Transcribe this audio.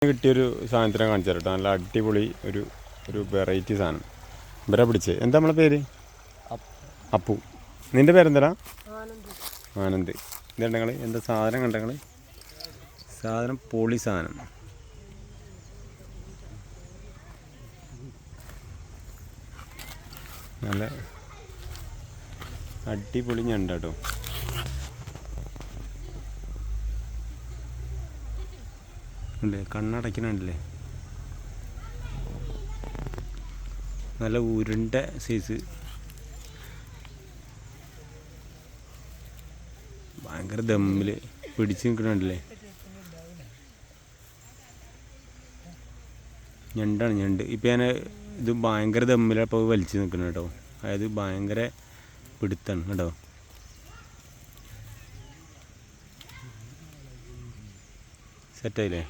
കിട്ടിയൊരു സാധനത്തിനെ കാണിച്ചു തരട്ടോ. നല്ല അടിപൊളി ഒരു ഒരു വെറൈറ്റി സാധനം. ഇവരെ പിടിച്ചേ. എന്താ നമ്മളെ പേര്? അപ്പു. നിൻ്റെ പേരെന്താ? ആനന്ദ്. ഇതുണ്ടെങ്കിൽ എന്താ സാധനം കണ്ടെങ്കിൽ സാധനം പൊളി സാധനം. നല്ല അടിപൊളി ഞണ്ട് കേട്ടോ. ഉണ്ട്, കണ്ണടയ്ക്കണുണ്ടല്ലേ. നല്ല ഉരുണ്ട സൈസ്, ഭയങ്കര ദമ്മിൽ പിടിച്ച് നിൽക്കണുണ്ടല്ലേ. ഞണ്ടാണ്, ഞണ്ട്. ഇപ്പം ഞാൻ ഇത് ഭയങ്കര ദമ്മിലാണ് ഇപ്പോൾ വലിച്ച് നിൽക്കണം കേട്ടോ. അതായത് ഭയങ്കര പിടുത്താണ് കേട്ടോ. സെറ്റായില്ലേ?